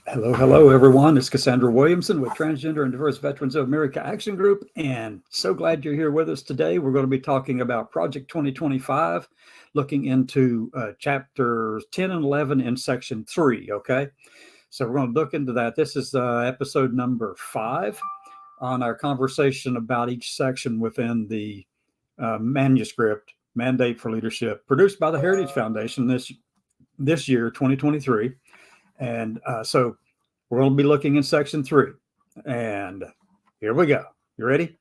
Hello, everyone. It's Cassandra Williamson with Transgender and Diverse Veterans of America Action Group, and so glad you're here with us today. We're going to be talking about Project 2025, looking into chapters 10 and 11 in section 3, okay? So we're going to look into that. This is episode number 5 on our conversation about each section within the manuscript, Mandate for Leadership, produced by the Heritage Foundation this year, 2023. And so we're going to be looking in section 3. And here we go. You ready?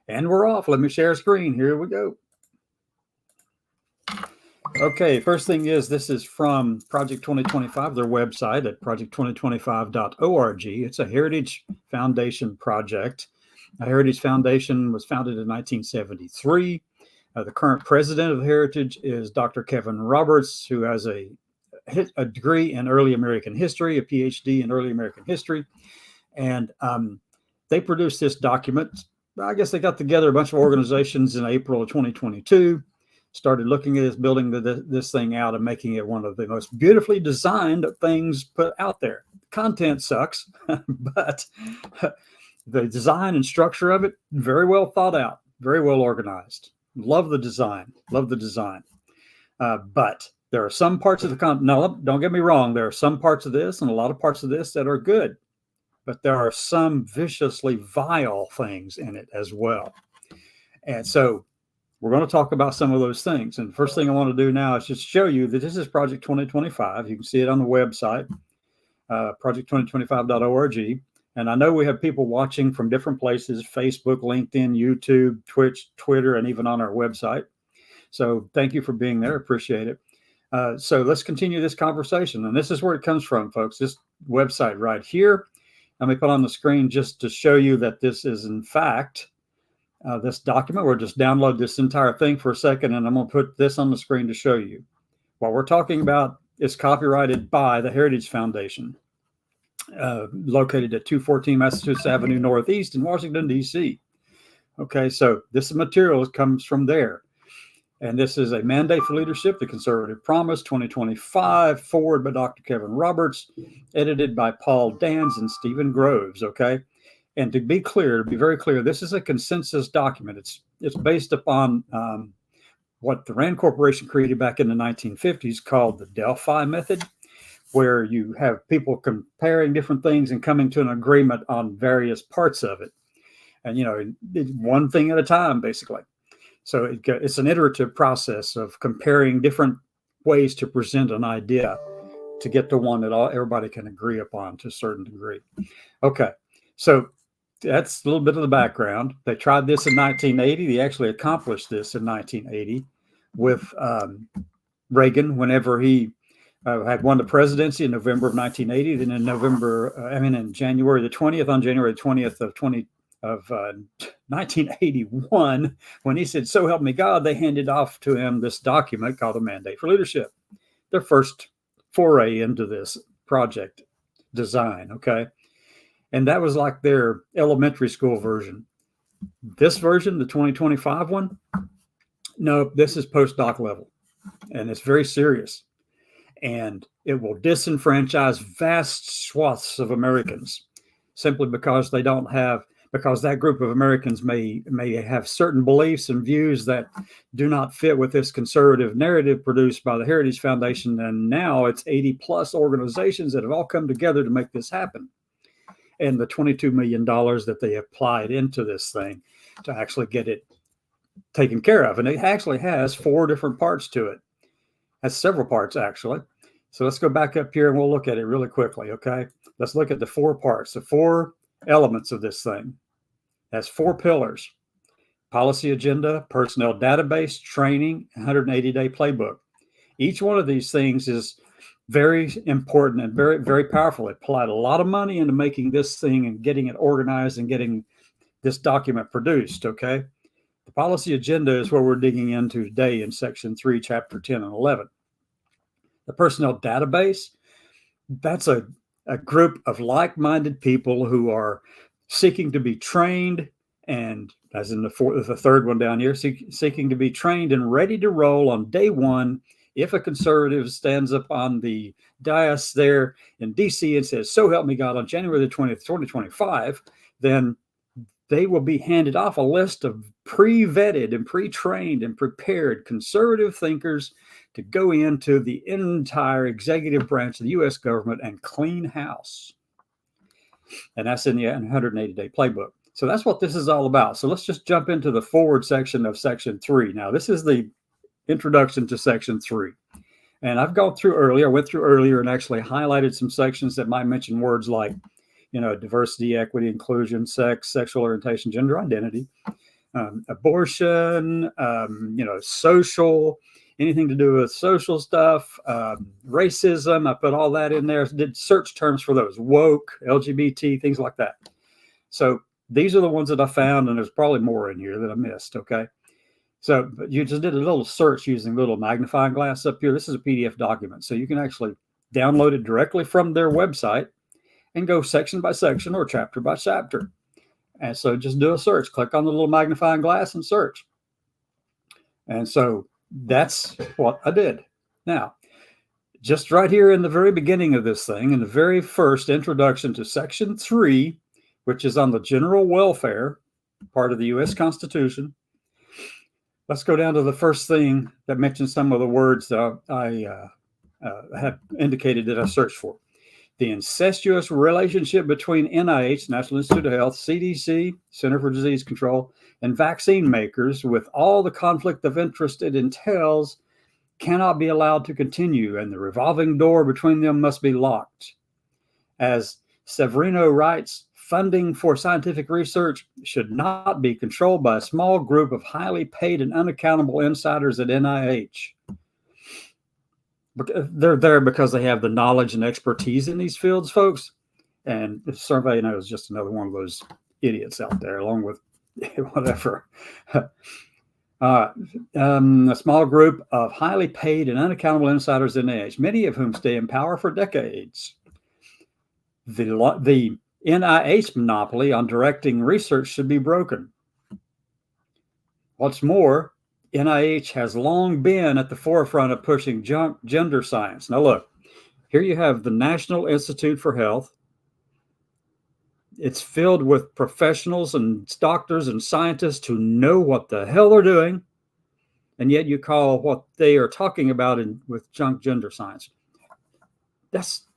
And we're off. Let me share screen. Here we go. Okay, first thing is, this is from Project 2025, their website at project2025.org. It's a Heritage Foundation project. The Heritage Foundation was founded in 1973. The current president of Heritage is Dr. Kevin Roberts, who has a degree in early American history, a PhD in early American history. And they produced this document. I guess they got together a bunch of organizations in April of 2022. Started looking at this, building this thing out and making it one of the most beautifully designed things put out there. Content sucks, but the design and structure of it, very well thought out, very well organized. Love the design, but there are some parts of the content, no, don't get me wrong, there are some parts of this and a lot of parts of this that are good, but there are some viciously vile things in it as well. And so we're going to talk about some of those things. And the first thing I want to do now is just show you that this is Project 2025. You can see it on the website, project2025.org. And I know we have people watching from different places, Facebook, LinkedIn, YouTube, Twitch, Twitter, and even on our website. So thank you for being there. Appreciate it. So let's continue this conversation. And this is where it comes from, folks. This website right here. Let me put on the screen just to show you that this is, in fact, this document. We'll just download this entire thing for a second, and I'm going to put this on the screen to show you. What we're talking about is copyrighted by the Heritage Foundation, located at 214 Massachusetts Avenue Northeast in Washington, D.C. Okay, so this material comes from there. And this is a Mandate for Leadership, the Conservative Promise, 2025, forward by Dr. Kevin Roberts, edited by Paul Dans and Stephen Groves, okay? And to be very clear, this is a consensus document. It's based upon what the Rand Corporation created back in the 1950s called the Delphi method, where you have people comparing different things and coming to an agreement on various parts of it. And, one thing at a time, basically. So it's an iterative process of comparing different ways to present an idea to get to one that everybody can agree upon to a certain degree. Okay, so that's a little bit of the background. They tried this in 1980. They actually accomplished this in 1980 with Reagan whenever he had won the presidency in November of 1980. Then in January the 20th, on January the 20th of 1981, when he said, "So help me God," they handed off to him this document called the Mandate for Leadership, their first foray into this project design, okay? And that was like their elementary school version. This version, the 2025 one, no, this is postdoc level, and it's very serious. And it will disenfranchise vast swaths of Americans simply because because that group of Americans may have certain beliefs and views that do not fit with this conservative narrative produced by the Heritage Foundation. And now it's 80 plus organizations that have all come together to make this happen. And the $22 million that they applied into this thing to actually get it taken care of. And it actually has 4 different parts to it. It has several parts, actually. So let's go back up here and we'll look at it really quickly, okay? Let's look at the 4 parts, the 4 elements of this thing. It has 4 pillars: policy agenda, personnel database, training, 180-day playbook. Each one of these things is very important and very, very powerful. It applied a lot of money into making this thing and getting it organized and getting this document produced, okay? The policy agenda is where we're digging into today in section 3, chapter 10 and 11. The personnel database That's a group of like-minded people who are seeking to be trained, and as in the third one down here, seeking to be trained and ready to roll on day one. If a conservative stands up on the dais there in DC and says, "So help me God," on January the 20th, 2025, then they will be handed off a list of pre-vetted and pre-trained and prepared conservative thinkers to go into the entire executive branch of the U.S. government and clean house. And that's in the 180-day playbook. So that's what this is all about. So let's just jump into the forward section of Section 3. Now, this is the introduction to Section 3. And I went through earlier and actually highlighted some sections that might mention words like, diversity, equity, inclusion, sex, sexual orientation, gender identity, abortion, social, anything to do with social stuff, racism. I put all that in there, did search terms for those, woke, LGBT, things like that. So these are the ones that I found, and there's probably more in here that I missed, okay? So you just did a little search using a little magnifying glass up here. This is a PDF document, so you can actually download it directly from their website and go section by section or chapter by chapter. And so just do a search, click on the little magnifying glass and search. And so that's what I did. Now, just right here in the very beginning of this thing, in the very first introduction to Section 3, which is on the general welfare part of the U.S. Constitution, let's go down to the first thing that mentions some of the words that I have indicated that I searched for. The incestuous relationship between NIH, National Institute of Health, CDC, Center for Disease Control, and vaccine makers, with all the conflict of interest it entails, cannot be allowed to continue, and the revolving door between them must be locked. As Severino writes, funding for scientific research should not be controlled by a small group of highly paid and unaccountable insiders at NIH. They're there because they have the knowledge and expertise in these fields, folks. And the survey is just another one of those idiots out there, along with whatever. A small group of highly paid and unaccountable insiders in NIH, many of whom stay in power for decades. The NIH monopoly on directing research should be broken. What's more, NIH has long been at the forefront of pushing gender science. Now look, here you have the National Institute for Health. It's filled with professionals and doctors and scientists who know what the hell they're doing, and yet you call what they are talking about with junk gender science. That's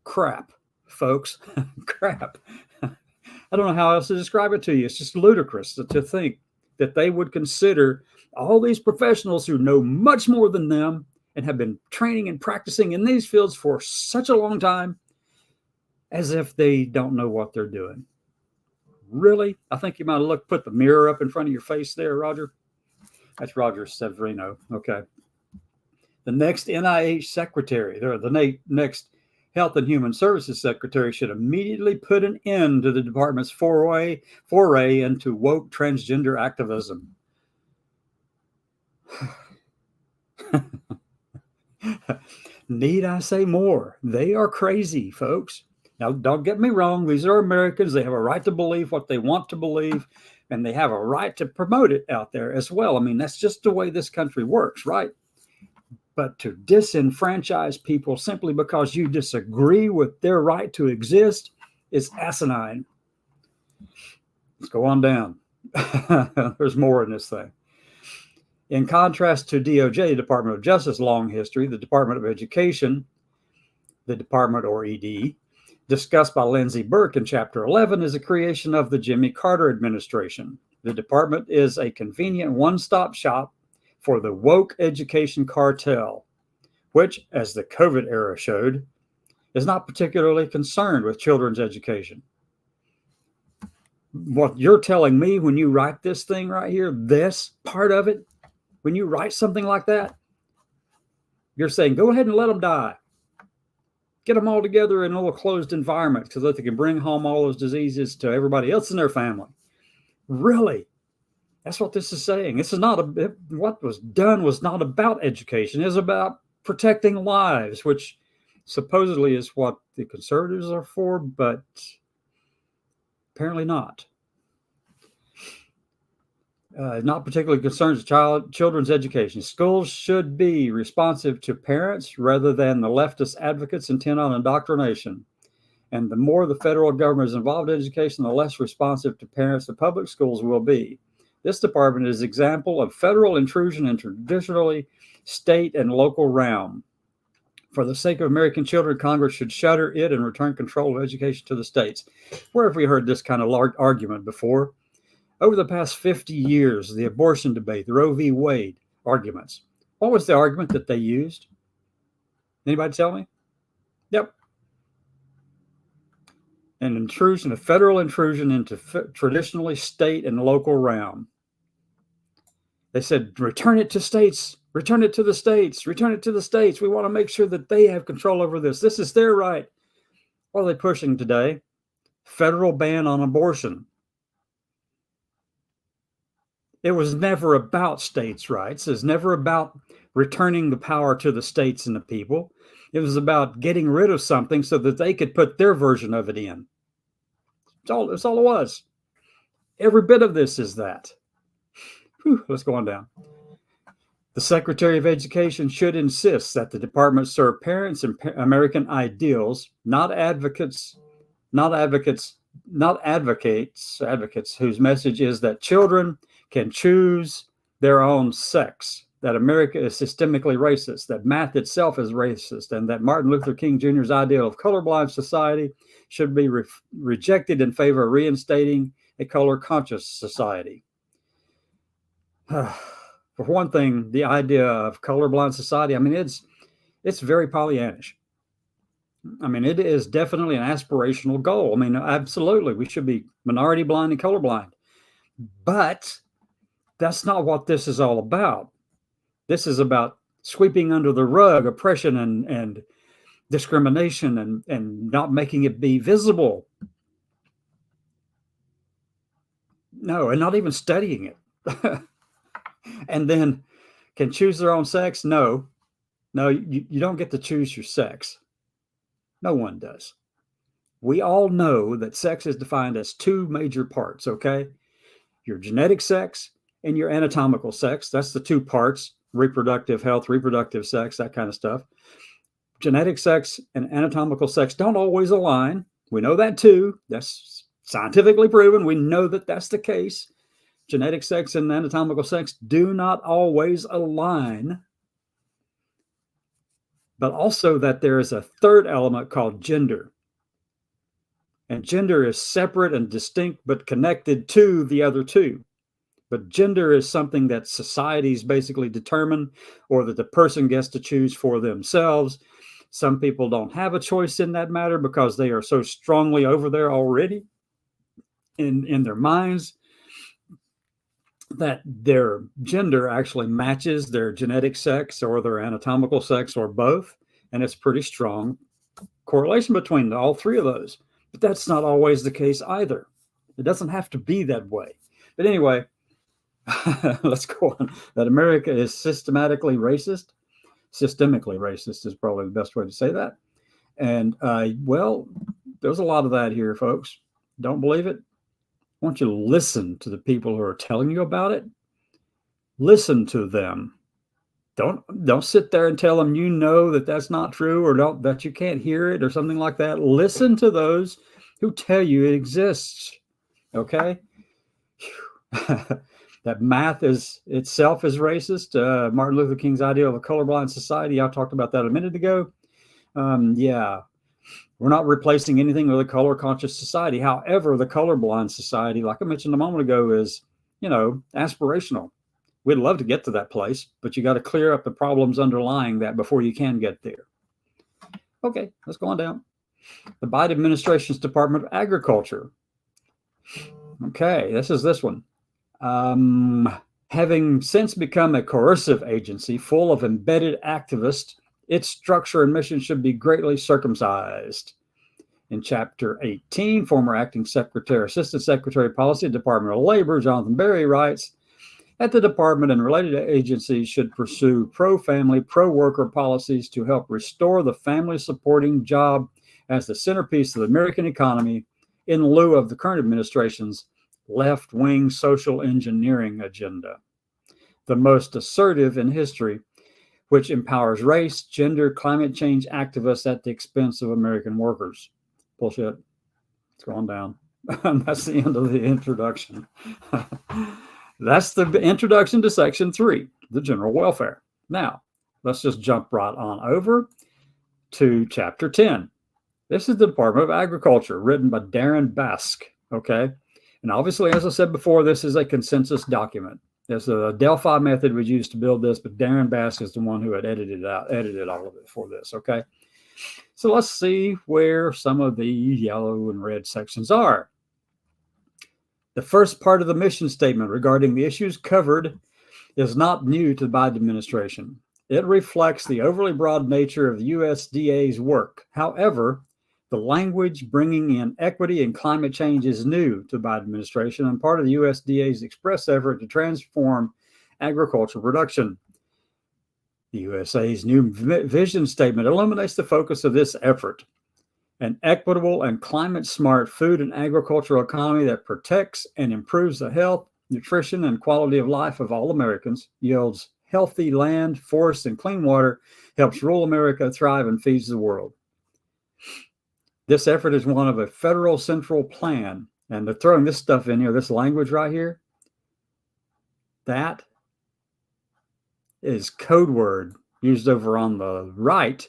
crap, folks. Crap. I don't know how else to describe it to you. It's just ludicrous to think that they would consider all these professionals who know much more than them and have been training and practicing in these fields for such a long time as if they don't know what they're doing. Really? I think you might have put the mirror up in front of your face there, Roger. That's Roger Severino. Okay. The next NIH secretary, the next Health and Human Services secretary, should immediately put an end to the department's foray into woke transgender activism. Need I say more? They are crazy, folks. Now, don't get me wrong. These are Americans. They have a right to believe what they want to believe, and they have a right to promote it out there as well. I mean, that's just the way this country works, right? But to disenfranchise people simply because you disagree with their right to exist is asinine. Let's go on down. There's more in this thing. In contrast to DOJ, Department of Justice long history, the Department of Education, the Department or ED, discussed by Lindsay Burke in Chapter 11, is a creation of the Jimmy Carter administration. The department is a convenient one-stop shop for the woke education cartel, which, as the COVID era showed, is not particularly concerned with children's education. What you're telling me when you write this thing right here, this part of it, when you write something like that, you're saying, go ahead and let them die. Get them all together in a little closed environment so that they can bring home all those diseases to everybody else in their family. Really? That's what this is saying. This is what was done was not about education. It was about protecting lives, which supposedly is what the conservatives are for, but apparently not. Not particularly concerns children's education. Schools should be responsive to parents rather than the leftist advocates intent on indoctrination. And the more the federal government is involved in education, the less responsive to parents the public schools will be. This department is an example of federal intrusion into traditionally state and local realm. For the sake of American children, Congress should shutter it and return control of education to the states. Where have we heard this kind of argument before? Over the past 50 years, the abortion debate, the Roe v. Wade arguments, what was the argument that they used? Anybody tell me? Yep. An intrusion, a federal intrusion into traditionally state and local realm. They said, return it to states, return it to the states, return it to the states. We want to make sure that they have control over this. This is their right. What are they pushing today? Federal ban on abortion. It was never about states' rights. It was never about returning the power to the states and the people. It was about getting rid of something so that they could put their version of it in. That's all it was. Every bit of this is that. Whew, let's go on down. The Secretary of Education should insist that the department serve parents and American ideals, not advocates whose message is that children can choose their own sex, that America is systemically racist, that math itself is racist, and that Martin Luther King Jr.'s ideal of colorblind society should be rejected in favor of reinstating a color-conscious society. For one thing, the idea of colorblind society, I mean, it's very Pollyannish. I mean, it is definitely an aspirational goal. I mean, absolutely, we should be minority blind and colorblind. But that's not what this is all about. This is about sweeping under the rug oppression and discrimination and not making it be visible. No, and not even studying it. And then can choose their own sex? No, you don't get to choose your sex. No one does. We all know that sex is defined as two major parts, okay? Your genetic sex and your anatomical sex. That's the two parts: reproductive health, reproductive sex, that kind of stuff. Genetic sex and anatomical sex don't always align. We know that too. That's scientifically proven. We know that that's the case. Genetic sex and anatomical sex do not always align. But also that there is a third element called gender. And gender is separate and distinct, but connected to the other two. But gender is something that societies basically determine, or that the person gets to choose for themselves. Some people don't have a choice in that matter because they are so strongly over there already in their minds that their gender actually matches their genetic sex or their anatomical sex or both. And it's pretty strong correlation between all three of those. But that's not always the case either. It doesn't have to be that way. But anyway, let's go on. That America is systemically racist is probably the best way to say that. And well, there's a lot of that here, folks. Don't believe it? I want you to listen to the people who are telling you about it. Listen to them. Don't sit there and tell them you know that that's not true, or that you can't hear it or something like that. Listen to those who tell you it exists. Okay? That math itself is racist. Martin Luther King's idea of a colorblind society. I talked about that a minute ago. Yeah. We're not replacing anything with a color conscious society. However, the colorblind society, like I mentioned a moment ago, is, aspirational. We'd love to get to that place, but you got to clear up the problems underlying that before you can get there. Okay, let's go on down. The Biden administration's Department of Agriculture. Okay, this one. Having since become a coercive agency full of embedded activists, its structure and mission should be greatly circumcised. In Chapter 18, former Acting Secretary, Assistant Secretary of Policy, Department of Labor, Jonathan Berry writes, At the department and related agencies should pursue pro-family, pro-worker policies to help restore the family-supporting job as the centerpiece of the American economy in lieu of the current administration's left-wing social engineering agenda, the most assertive in history, which empowers race, gender, climate change activists at the expense of American workers. Bullshit. It's going down. That's the end of the introduction. That's the introduction to section 3, the general welfare. Now, let's just jump right on over to chapter 10. This is the Department of Agriculture, written by Darren Bask, okay? And obviously, as I said before, this is a consensus document. There's a Delphi method was used to build this, but Darren Bask is the one who had edited all of it for this, okay? So let's see where some of the yellow and red sections are. The first part of the mission statement regarding the issues covered is not new to the Biden administration. It reflects the overly broad nature of the USDA's work. However, the language bringing in equity and climate change is new to the Biden administration and part of the USDA's express effort to transform agricultural production. The USDA's new vision statement illuminates the focus of this effort. An equitable and climate-smart food and agricultural economy that protects and improves the health, nutrition, and quality of life of all Americans, yields healthy land, forests, and clean water, helps rural America thrive, and feeds the world. This effort is one of a federal central plan, and they're throwing this stuff in here, this language right here, that is code word used over on the right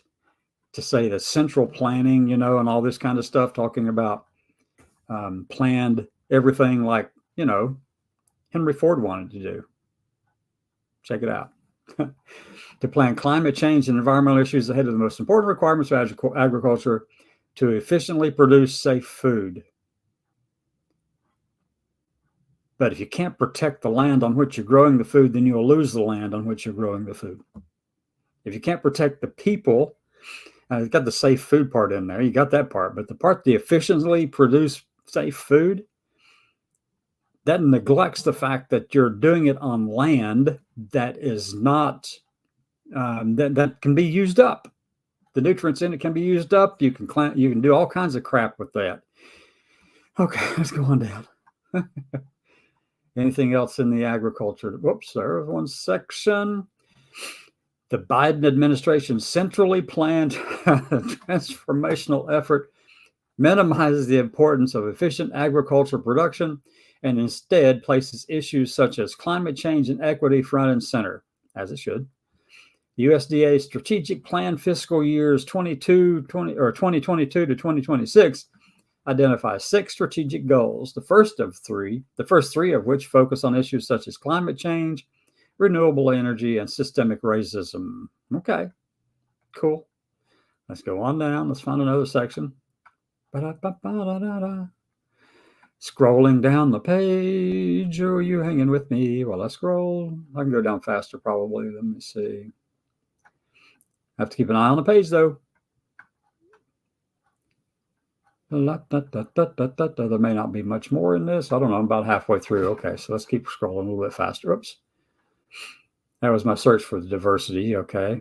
to say the central planning, and all this kind of stuff, talking about planned everything like, Henry Ford wanted to do. Check it out. To plan climate change and environmental issues ahead of the most important requirements of agriculture to efficiently produce safe food. But if you can't protect the land on which you're growing the food, then you'll lose the land on which you're growing the food. If you can't protect the people, it's got the safe food part in there. You got that part. But the part, the efficiently produce safe food, that neglects the fact that you're doing it on land that is not, that can be used up. The nutrients in it can be used up. You can do all kinds of crap with that. Okay, let's go on down. Anything else in the agriculture? Whoops, there was one section. The Biden administration's centrally planned transformational effort minimizes the importance of efficient agricultural production and instead places issues such as climate change and equity front and center, as it should. The USDA's strategic plan fiscal years 2022 to 2026 identifies 6 strategic goals. The first three of which focus on issues such as climate change, renewable energy, and systemic racism. Okay, cool. Let's go on down. Let's find another section. Scrolling down the page. Are you hanging with me while I scroll? I can go down faster probably. Let me see. I have to keep an eye on the page though. There may not be much more in this. I don't know. I'm about halfway through. Okay, so let's keep scrolling a little bit faster. Oops. That was my search for the diversity. Okay.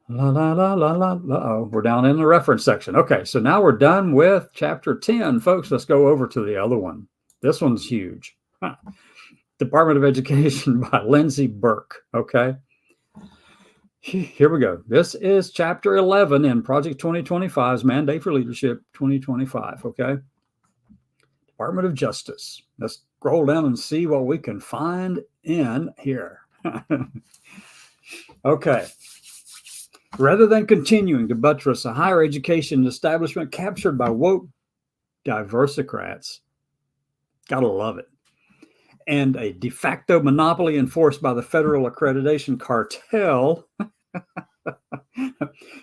We're down in the reference section. Okay, so now we're done with chapter 10, folks. Let's go over to the other one. This one's huge. Department of Education by Lindsay Burke. Okay. Here we go. This is chapter 11 in Project 2025's Mandate for Leadership 2025. Okay. Department of Justice. Let's scroll down and see what we can find in here. Okay. Rather than continuing to buttress a higher education establishment captured by woke diversicrats, gotta love it, and a de facto monopoly enforced by the federal accreditation cartel,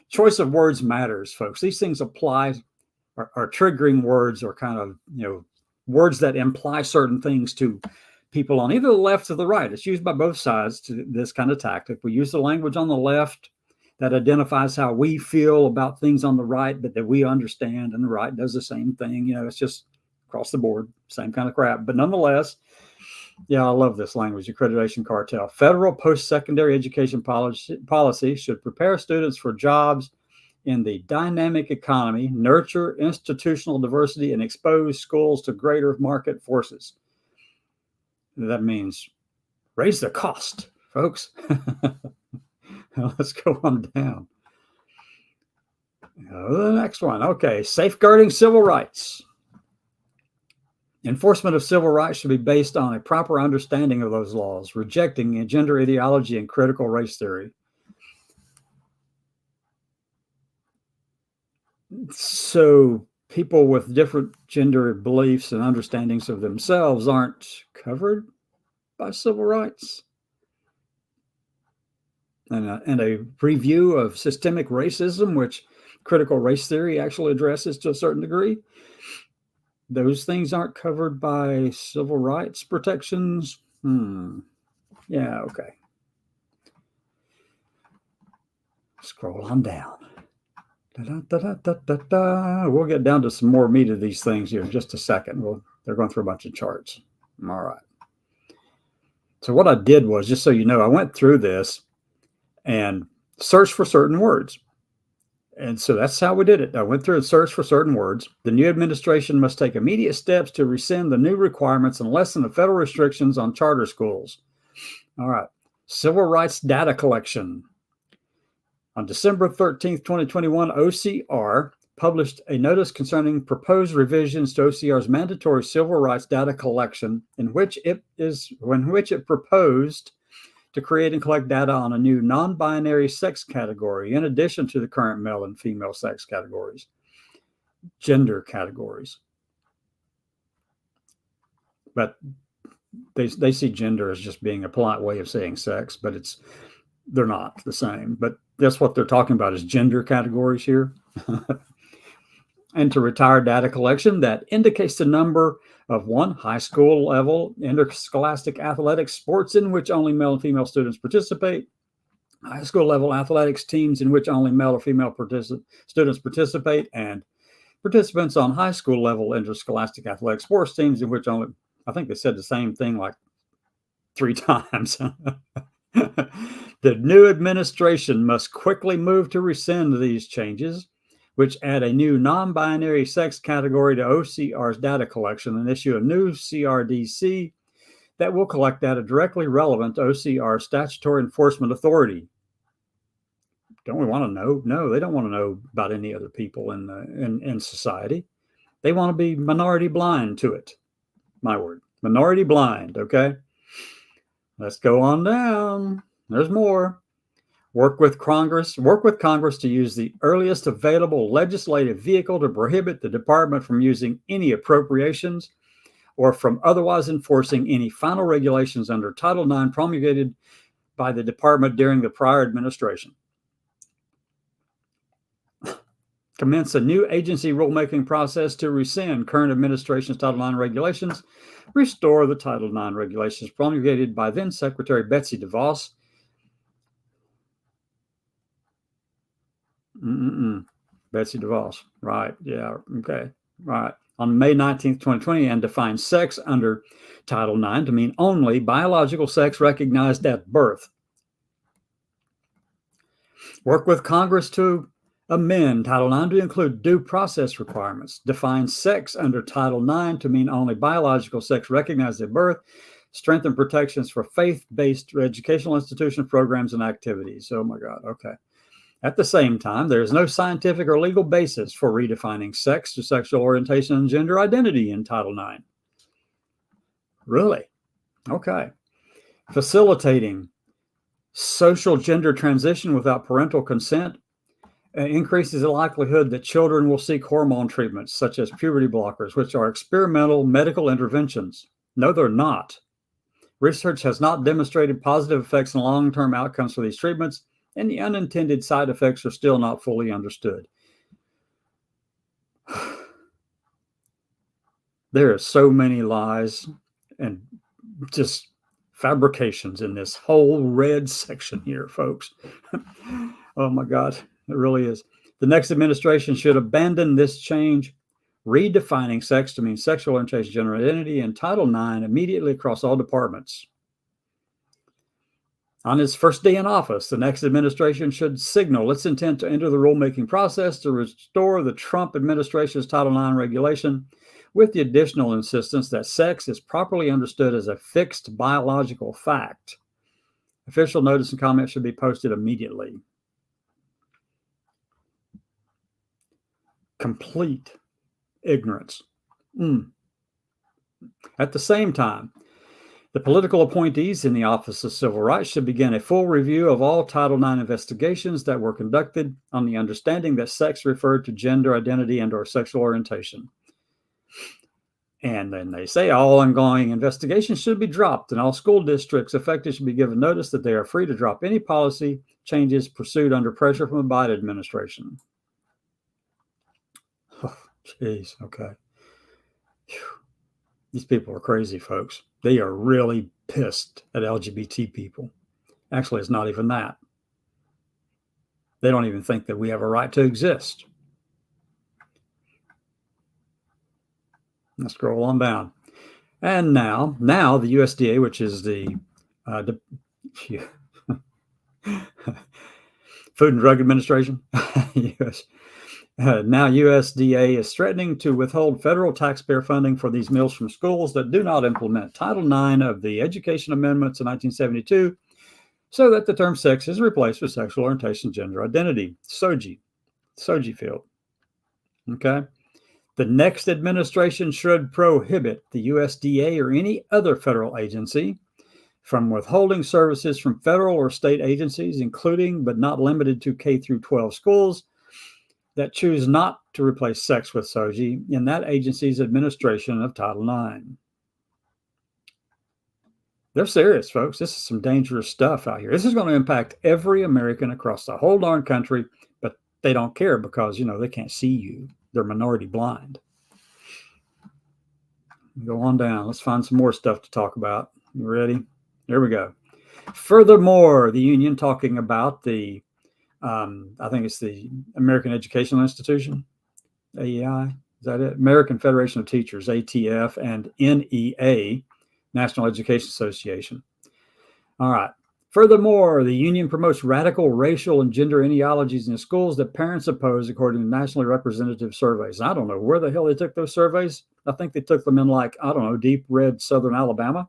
choice of words matters, folks. These things are triggering words, or kind of, words that imply certain things to people on either the left or the right. It's used by both sides to this kind of tactic. We use the language on the left that identifies how we feel about things on the right, but that we understand, and the right does the same thing. It's just across the board, same kind of crap. But nonetheless, Yeah, I love this language, accreditation cartel. Federal post-secondary education policy should prepare students for jobs in the dynamic economy, nurture institutional diversity, and expose schools to greater market forces. That means raise the cost, folks. Let's go on down. The next one. Okay, safeguarding civil rights. Enforcement of civil rights should be based on a proper understanding of those laws, rejecting gender ideology and critical race theory. So people with different gender beliefs and understandings of themselves aren't covered by civil rights. And a review of systemic racism, which critical race theory actually addresses to a certain degree. Those things aren't covered by civil rights protections. Yeah, okay. Scroll on down. We'll get down to some more meat of these things here in just a second. They're going through a bunch of charts. All right. So what I did was, just so you know, I went through this and searched for certain words. And so that's how we did it. I went through and searched for certain words. The new administration must take immediate steps to rescind the new requirements and lessen the federal restrictions on charter schools. All right. Civil rights data collection. On December 13th, 2021, OCR published a notice concerning proposed revisions to OCR's mandatory civil rights data collection, in which it proposed to create and collect data on a new non-binary sex category, in addition to the current male and female sex categories, gender categories. But they see gender as just being a polite way of saying sex, but they're not the same. But that's what they're talking about, is gender categories here. And to retire data collection that indicates the number of high school level interscholastic athletics sports in which only male and female students participate, high school level athletics teams in which only male or female students participate, and participants on high school level interscholastic athletic sports teams in which only, I think they said the same thing like 3 times. The new administration must quickly move to rescind these changes, which add a new non-binary sex category to OCR's data collection, and issue a new CRDC that will collect data directly relevant to OCR's statutory enforcement authority. Don't we want to know? No, they don't want to know about any other people in society. They want to be minority blind to it. My word, minority blind. Okay, let's go on down. There's more. Work with Congress to use the earliest available legislative vehicle to prohibit the department from using any appropriations or from otherwise enforcing any final regulations under Title IX promulgated by the department during the prior administration. Commence a new agency rulemaking process to rescind current administration's Title IX regulations, restore the Title IX regulations promulgated by then Secretary Betsy DeVos. Betsy DeVos, right? Yeah, okay, right. On May 19th, 2020, and define sex under Title IX to mean only biological sex recognized at birth. Work with Congress to amend Title IX to include due process requirements. Define sex under Title IX to mean only biological sex recognized at birth. Strengthen protections for faith-based educational institutions, programs, and activities. Oh my God, okay. At the same time, there is no scientific or legal basis for redefining sex to sexual orientation and gender identity in Title IX. Really? Okay. Facilitating social gender transition without parental consent increases the likelihood that children will seek hormone treatments such as puberty blockers, which are experimental medical interventions. No, they're not. Research has not demonstrated positive effects and long-term outcomes for these treatments, and the unintended side effects are still not fully understood. There are so many lies and just fabrications in this whole red section here, folks. Oh my God, it really is. The next administration should abandon this change redefining sex to mean sexual orientation, gender identity in Title IX immediately across all departments. On its first day in office, the next administration should signal its intent to enter the rulemaking process to restore the Trump administration's Title IX regulation, with the additional insistence that sex is properly understood as a fixed biological fact. Official notice and comment should be posted immediately. Complete ignorance. At the same time, the political appointees in the Office of Civil Rights should begin a full review of all Title IX investigations that were conducted on the understanding that sex referred to gender identity and/or sexual orientation. And then they say all ongoing investigations should be dropped, and all school districts affected should be given notice that they are free to drop any policy changes pursued under pressure from the Biden administration. Oh, jeez, okay. Whew. These people are crazy, folks. They are really pissed at LGBT people. Actually, it's not even that. They don't even think that we have a right to exist. Let's scroll on down. And now the USDA, which is the Food and Drug Administration, now USDA is threatening to withhold federal taxpayer funding for these meals from schools that do not implement Title IX of the Education Amendments of 1972, so that the term sex is replaced with sexual orientation, gender identity. SOGI field. Okay. The next administration should prohibit the USDA or any other federal agency from withholding services from federal or state agencies, including but not limited to K through 12 schools, that choose not to replace sex with SOGI in that agency's administration of Title IX. They're serious, folks. This is some dangerous stuff out here. This is going to impact every American across the whole darn country, but they don't care because, they can't see you. They're minority blind. Go on down. Let's find some more stuff to talk about. You ready? Here we go. Furthermore, the union talking about the I think it's the American Educational Institution, AEI, is that it? American Federation of Teachers, ATF, and NEA, National Education Association. All right. Furthermore, the union promotes radical racial and gender ideologies in schools that parents oppose, according to nationally representative surveys. I don't know where the hell they took those surveys. I think they took them in deep red southern Alabama.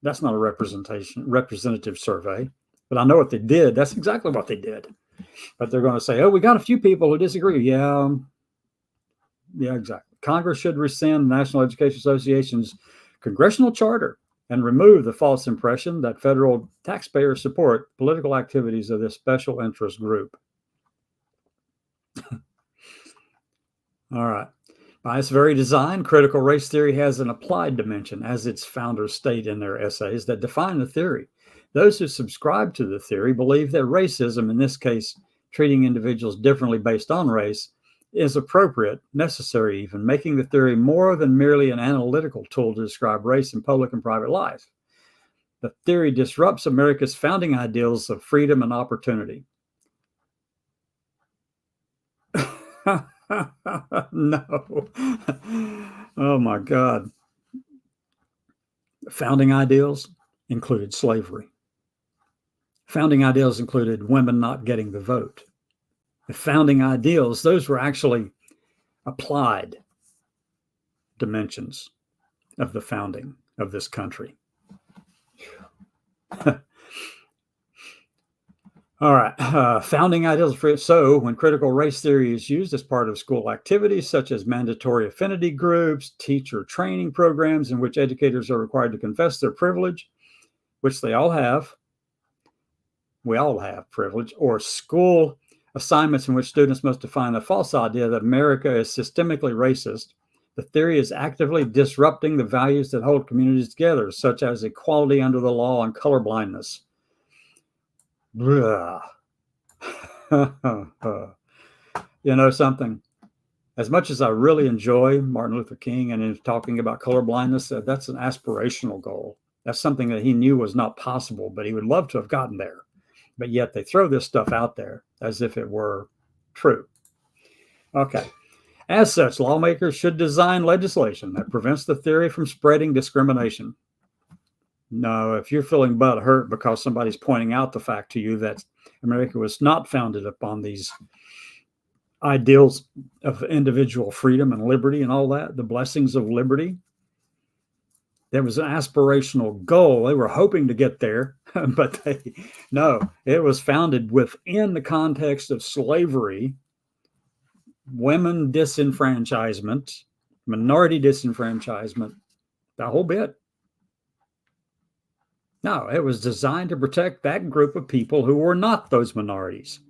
That's not a representative survey. But I know what they did. That's exactly what they did. But they're going to say, we got a few people who disagree. Yeah, exactly. Congress should rescind the National Education Association's congressional charter and remove the false impression that federal taxpayers support political activities of this special interest group. All right. By its very design, critical race theory has an applied dimension, as its founders state in their essays that define the theory. Those who subscribe to the theory believe that racism, in this case, treating individuals differently based on race, is appropriate, necessary even, making the theory more than merely an analytical tool to describe race in public and private life. The theory disrupts America's founding ideals of freedom and opportunity. No. Oh, my God. Founding ideals included slavery. Founding ideals included women not getting the vote. The founding ideals, those were actually applied dimensions of the founding of this country. All right, founding ideals. So when critical race theory is used as part of school activities, such as mandatory affinity groups, teacher training programs in which educators are required to confess their privilege, which they all have, we all have privilege, or school assignments in which students must define the false idea that America is systemically racist, the theory is actively disrupting the values that hold communities together, such as equality under the law and colorblindness. You know something? As much as I really enjoy Martin Luther King and him talking about colorblindness, that's an aspirational goal. That's something that he knew was not possible, but he would love to have gotten there. But yet they throw this stuff out there as if it were true. Okay. As such, lawmakers should design legislation that prevents the theory from spreading discrimination. No, if you're feeling butthurt because somebody's pointing out the fact to you that America was not founded upon these ideals of individual freedom and liberty and all that, the blessings of liberty, there was an aspirational goal. They were hoping to get there, but it was founded within the context of slavery, women disenfranchisement, minority disenfranchisement, the whole bit. No, it was designed to protect that group of people who were not those minorities,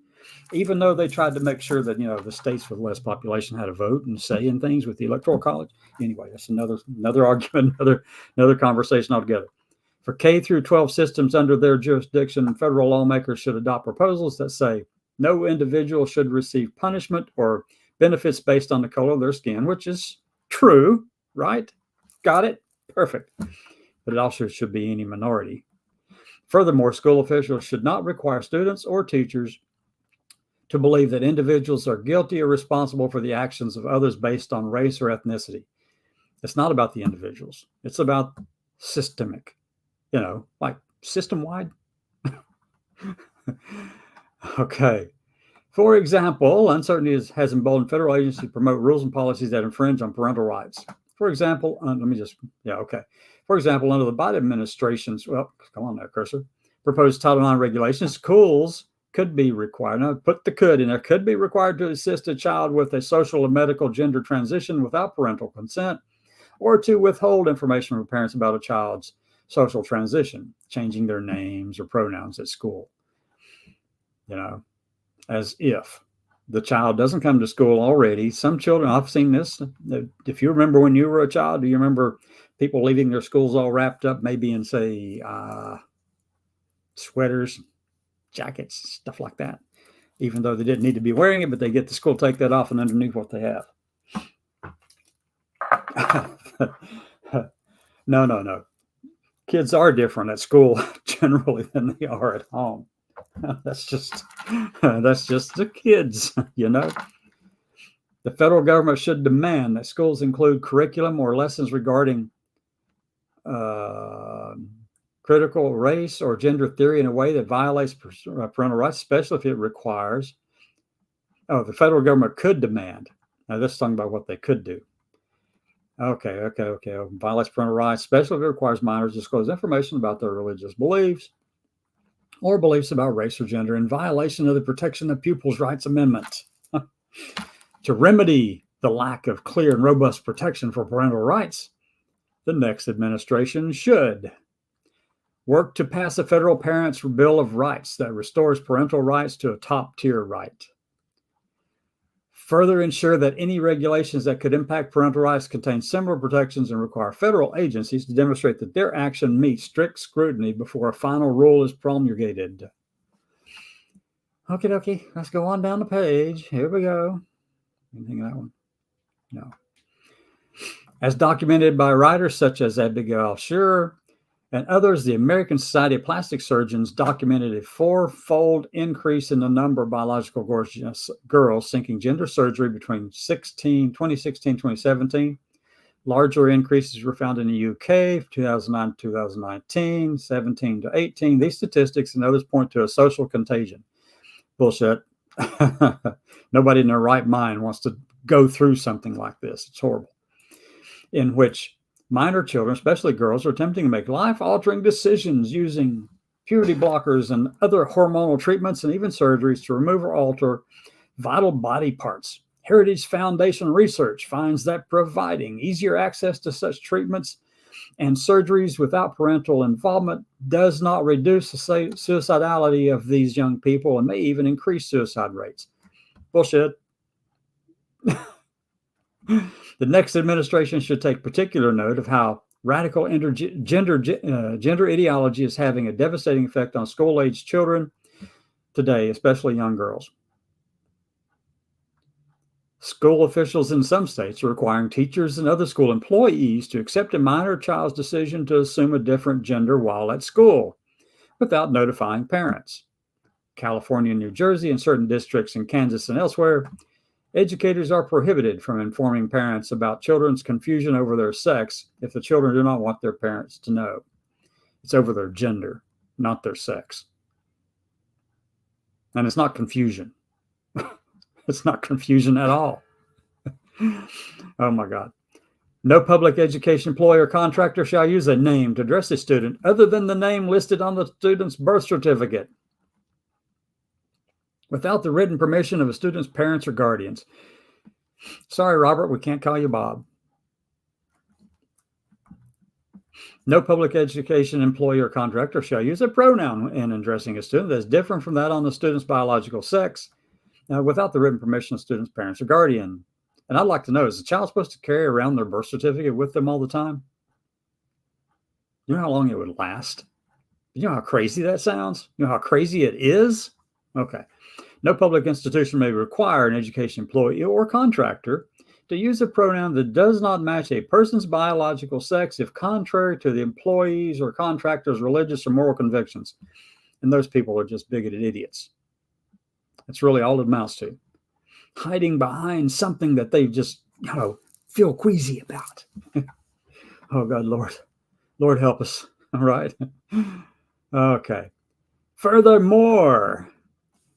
even though they tried to make sure that, the states with less population had a vote and say in things with the Electoral College. Anyway, that's another argument, another conversation altogether. For K through 12 systems under their jurisdiction, federal lawmakers should adopt proposals that say no individual should receive punishment or benefits based on the color of their skin, which is true, right? Got it? Perfect. But it also should be any minority. Furthermore, school officials should not require students or teachers to believe that individuals are guilty or responsible for the actions of others based on race or ethnicity. It's not about the individuals. It's about systemic, like system-wide. Okay. For example, uncertainty has emboldened federal agencies to promote rules and policies that infringe on parental rights. For example, For example, under the Biden administration's, come on there, cursor, proposed Title IX regulations, schools could be required. Now, put the could in there. Could be required to assist a child with a social and medical gender transition without parental consent, or to withhold information from parents about a child's social transition, changing their names or pronouns at school. As if the child doesn't come to school already. Some children, I've seen this. If you remember when you were a child, do you remember people leaving their schools all wrapped up, maybe in, say, sweaters, jackets, stuff like that, even though they didn't need to be wearing it, but they get to school, take that off and underneath what they have. No. Kids are different at school generally than they are at home. That's just the kids, The federal government should demand that schools include curriculum or lessons regarding critical race or gender theory in a way that violates parental rights, especially if it requires. The federal government could demand. Now, this is talking about what they could do. Okay. Violates parental rights, especially if it requires minors to disclose information about their religious beliefs or beliefs about race or gender in violation of the Protection of Pupils' Rights Amendment. To remedy the lack of clear and robust protection for parental rights, the next administration should work to pass a federal Parents' Bill of Rights that restores parental rights to a top-tier right. Further ensure that any regulations that could impact parental rights contain similar protections and require federal agencies to demonstrate that their action meets strict scrutiny before a final rule is promulgated. Okay, let's go on down the page. Here we go. Anything in that one? No. As documented by writers such as Abigail Scherer and others, the American Society of Plastic Surgeons documented a 4-fold increase in the number of biological girls seeking gender surgery between 2016-2017. Larger increases were found in the UK, 2009 to 2019, 17 to 18. These statistics and others point to a social contagion. Bullshit. Nobody in their right mind wants to go through something like this. It's horrible. In which minor children, especially girls, are attempting to make life-altering decisions using puberty blockers and other hormonal treatments and even surgeries to remove or alter vital body parts. Heritage Foundation research finds that providing easier access to such treatments and surgeries without parental involvement does not reduce the suicidality of these young people and may even increase suicide rates. Bullshit. The next administration should take particular note of how radical gender ideology is having a devastating effect on school-aged children today, especially young girls. School officials in some states are requiring teachers and other school employees to accept a minor child's decision to assume a different gender while at school without notifying parents. California, New Jersey, and certain districts in Kansas and elsewhere Educators are prohibited from informing parents about children's confusion over their sex if the children do not want their parents to know. It's over their gender, not their sex. And it's not confusion. It's not confusion at all. Oh my God. No public education employer or contractor shall use a name to address a student other than the name listed on the student's birth certificate without the written permission of a student's parents or guardians. Sorry, Robert, we can't call you Bob. No public education employer or contractor shall use a pronoun in addressing a student that is different from that on the student's biological sex without the written permission of student's parents or guardian. And I'd like to know, is the child supposed to carry around their birth certificate with them all the time? You know how long it would last? You know how crazy that sounds? You know how crazy it is? Okay. No public institution may require an education employee or contractor to use a pronoun that does not match a person's biological sex if contrary to the employee's or contractor's religious or moral convictions. And those people are just bigoted idiots. That's really all it amounts to. Hiding behind something that they just, feel queasy about. Oh, God, Lord help us. All right. Okay. Furthermore,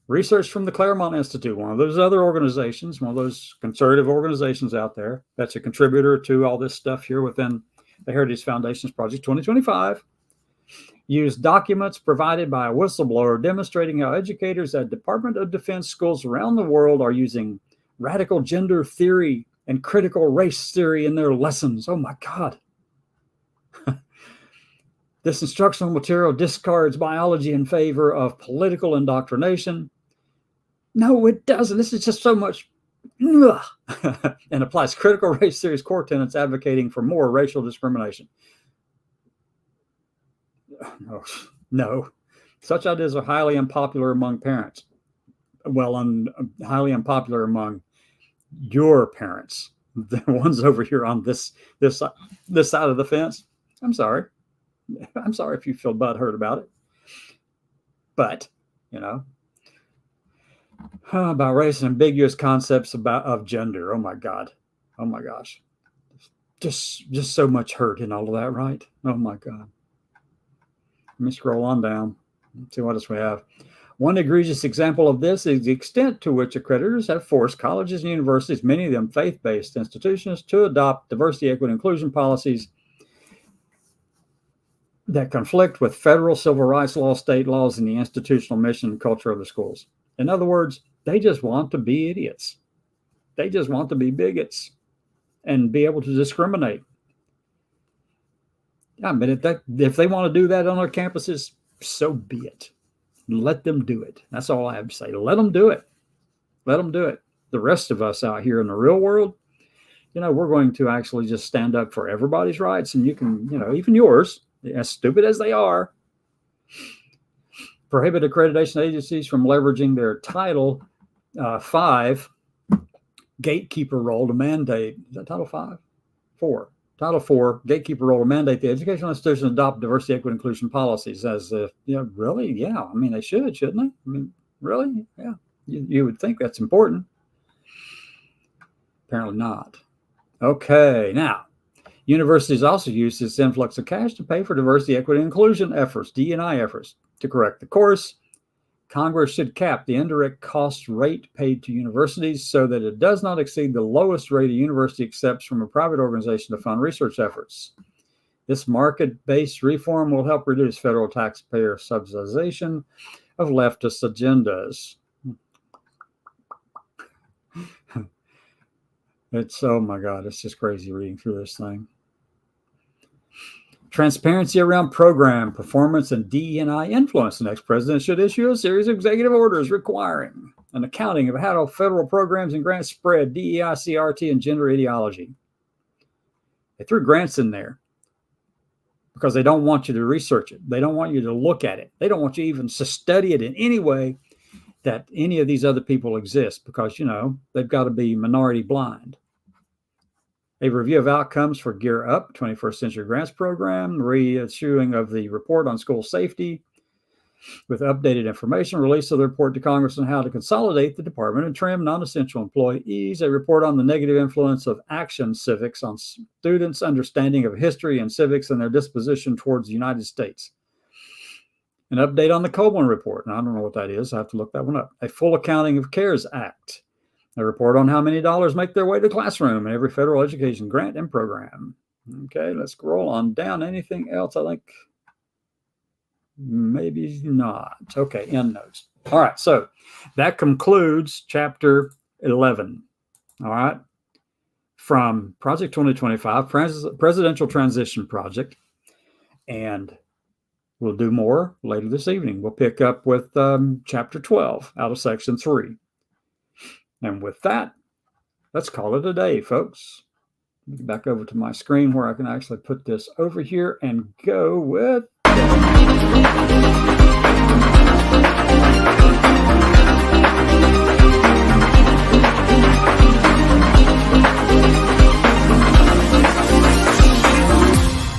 research from the Claremont Institute, one of those other organizations, one of those conservative organizations out there that's a contributor to all this stuff here within the Heritage Foundations Project 2025, used documents provided by a whistleblower demonstrating how educators at Department of Defense schools around the world are using radical gender theory and critical race theory in their lessons. Oh my God. This instructional material discards biology in favor of political indoctrination. No, it doesn't. This is just so much. And applies critical race theory's core tenets advocating for more racial discrimination. No, such ideas are highly unpopular among parents. Well, highly unpopular among your parents, the ones over here on this side of the fence. I'm sorry if you feel butthurt about it. But about race and ambiguous concepts of gender. Oh my God, oh my gosh, just so much hurt in all of that, right? Oh my God. Let me scroll on down and see what else we have. One egregious example of this is the extent to which accreditors have forced colleges and universities, many of them faith-based institutions, to adopt diversity, equity, and inclusion policies that conflict with federal civil rights law, state laws, and the institutional mission and culture of the schools. In other words, they just want to be idiots. They just want to be bigots and be able to discriminate. Yeah, but if they want to do that on our campuses, so be it. Let them do it. That's all I have to say. Let them do it. Let them do it. The rest of us out here in the real world, we're going to actually just stand up for everybody's rights. And you can, even yours, as stupid as they are, prohibit accreditation agencies from leveraging their Title V gatekeeper role to mandate. Is that Title V? 4. Title IV, gatekeeper role to mandate the educational institutions adopt diversity, equity, inclusion policies. As if, really? Yeah. I mean, they should, shouldn't they? I mean, really? Yeah. You would think that's important. Apparently not. Okay. Now, universities also use this influx of cash to pay for diversity, equity, and inclusion efforts, D&I efforts. To correct the course, Congress should cap the indirect cost rate paid to universities so that it does not exceed the lowest rate a university accepts from a private organization to fund research efforts. This market-based reform will help reduce federal taxpayer subsidization of leftist agendas. Oh my God, it's just crazy reading through this thing. Transparency around program performance and DE&I influence. The next president should issue a series of executive orders requiring an accounting of how federal programs and grants spread DEI, CRT, and gender ideology. They threw grants in there because they don't want you to research it. They don't want you to look at it. They don't want you even to study it in any way that any of these other people exist because, they've got to be minority blind. A review of outcomes for Gear Up, 21st Century Grants Program, reissuing of the report on school safety, with updated information, release of the report to Congress on how to consolidate the department and trim non-essential employees, a report on the negative influence of action civics on students' understanding of history and civics and their disposition towards the United States. An update on the Coleman report, and I don't know what that is. I have to look that one up. A full accounting of CARES Act. A report on how many dollars make their way to the classroom in every federal education grant and program. Okay, let's scroll on down. Anything else? I think maybe not. Okay, end notes. All right, so that concludes chapter 11. All right, from Project 2025, Presidential Transition Project, and we'll do more later this evening. We'll pick up with chapter 12 out of section 3. And with that, let's call it a day, folks. Back over to my screen where I can actually put this over here and go with...